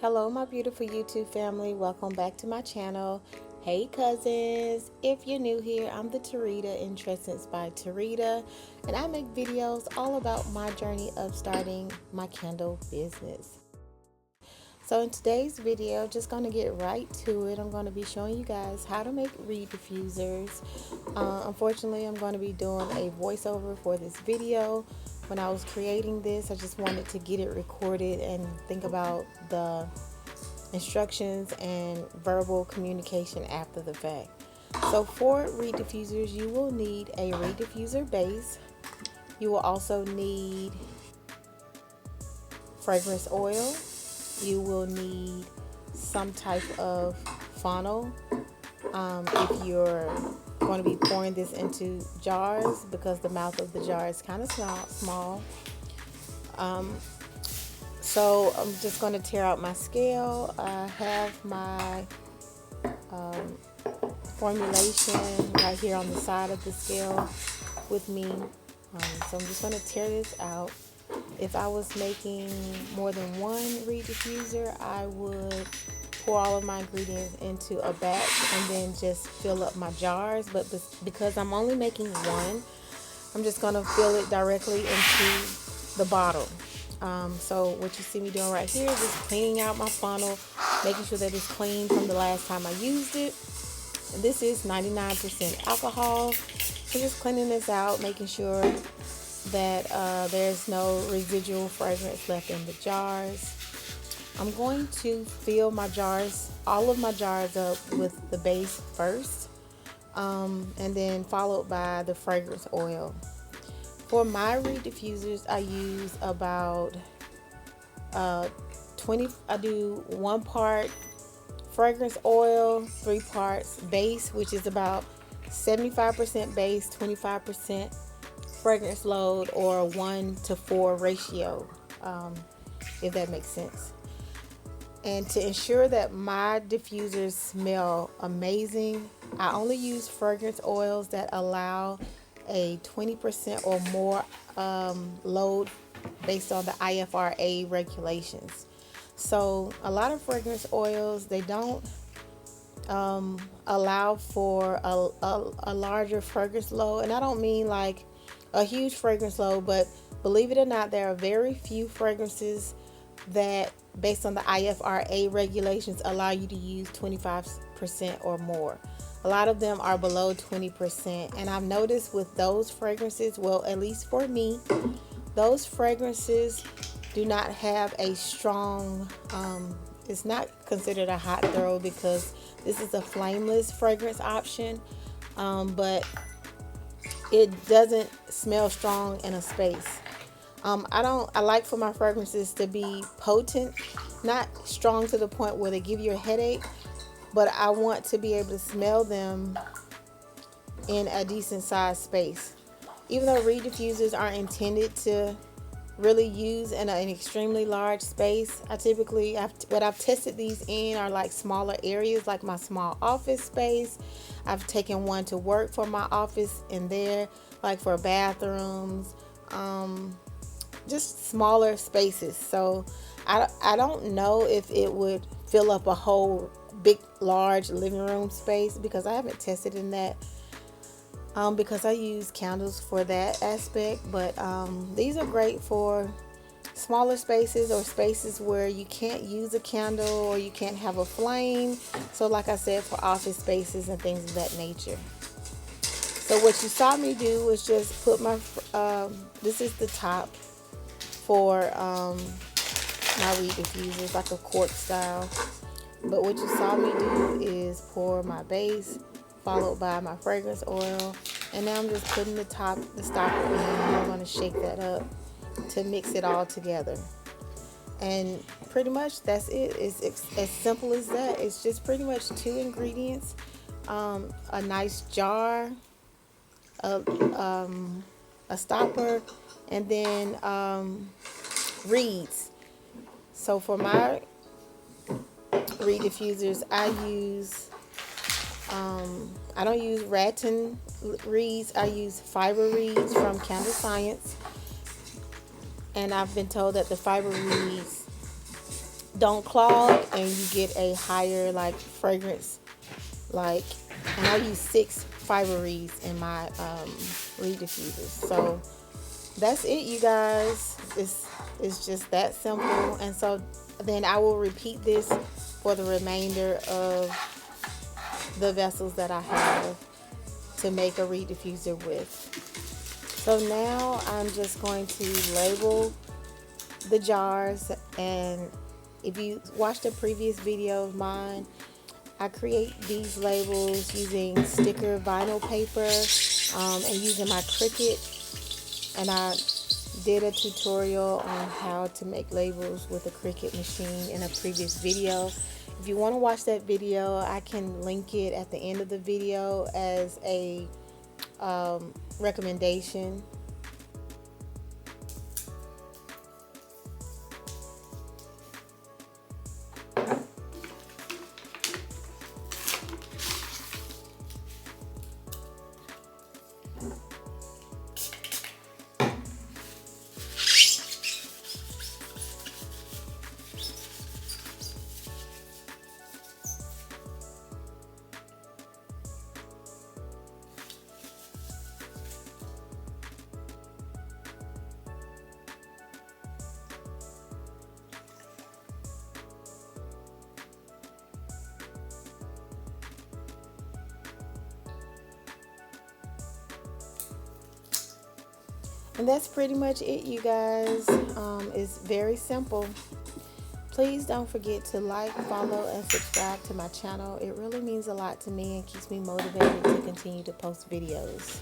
Hello, my beautiful YouTube family. Welcome back to my channel. Hey, cousins. If you're new here, I'm the Tarita in Trescents by Tarita, and I make videos all about my journey of starting my candle business. So in today's video, just going to get right to it. I'm going to be showing you guys how to make reed diffusers. Unfortunately, I'm going to be doing a voiceover for this video. When I was creating this, I just wanted to get it recorded and think about the instructions and verbal communication after the fact. So for reed diffusers, you will need a reed diffuser base. You will also need fragrance oil. You will need some type of funnel if you're going to be pouring this into jars, because the mouth of the jar is kind of small. So I'm just going to tear out my scale. I have my formulation right here on the side of the scale with me. So I'm just going to tear this out. If I was making more than one reed diffuser, I would pour all of my ingredients into a batch and then just fill up my jars. But because I'm only making one, I'm just going to fill it directly into the bottle. So what you see me doing right here is just cleaning out my funnel, making sure that it's clean from the last time I used it. And this is 99% alcohol. So just cleaning this out, making sure that there's no residual fragrance left in the jars. I'm going to fill my jars, all of my jars up with the base first, and then followed by the fragrance oil. For my reed diffusers, I use about 20. I do 1 part fragrance oil, 3 parts base, which is about 75% base, 25% fragrance load, or 1:4 ratio, if that makes sense. And to ensure that my diffusers smell amazing, I only use fragrance oils that allow a 20% or more load based on the IFRA regulations. So a lot of fragrance oils, they don't allow for a larger fragrance load, and I don't mean like a huge fragrance load, but believe it or not, there are very few fragrances that, based on the IFRA regulations, allow you to use 25% or more. A lot of them are below 20%, and I've noticed with those fragrances, well, at least for me, those fragrances do not have a strong, it's not considered a hot throw because this is a flameless fragrance option, but it doesn't smell strong in a space. I like for my fragrances to be potent, not strong to the point where they give you a headache, but I want to be able to smell them in a decent sized space. Even though reed diffusers aren't intended to really use in an extremely large space, what I've tested these in are like smaller areas, like my small office space. I've taken one to work for my office in there, like for bathrooms, just smaller spaces. So I don't know if it would fill up a whole big large living room space, because I haven't tested in that, because I use candles for that aspect. But these are great for smaller spaces or spaces where you can't use a candle or you can't have a flame. So like I said, for office spaces and things of that nature. So what you saw me do was just put my this is the top for my reed diffusers, like a cork style. But what you saw me do is pour my base, followed by my fragrance oil, and now I'm just putting the stopper in, and I'm going to shake that up to mix it all together. And pretty much that's it. It's as simple as that. It's just pretty much 2 ingredients, a nice jar, a stopper, and then reeds. So for my reed diffusers, I don't use rattan reeds. I use fiber reeds from Candle Science, and I've been told that the fiber reeds don't clog, and you get a higher like fragrance. Like, and I use 6 fiber reeds in my reed diffusers. So that's it, you guys. It's just that simple. And so then I will repeat this for the remainder of the vessels that I have to make a reed diffuser with. So now I'm just going to label the jars, and if you watched a previous video of mine, I create these labels using sticker vinyl paper and using my Cricut, and I did a tutorial on how to make labels with a Cricut machine in a previous video. If you want to watch that video, I can link it at the end of the video as a recommendation. And that's pretty much it, you guys. It's very simple. Please don't forget to like, follow, and subscribe to my channel. It really means a lot to me and keeps me motivated to continue to post videos.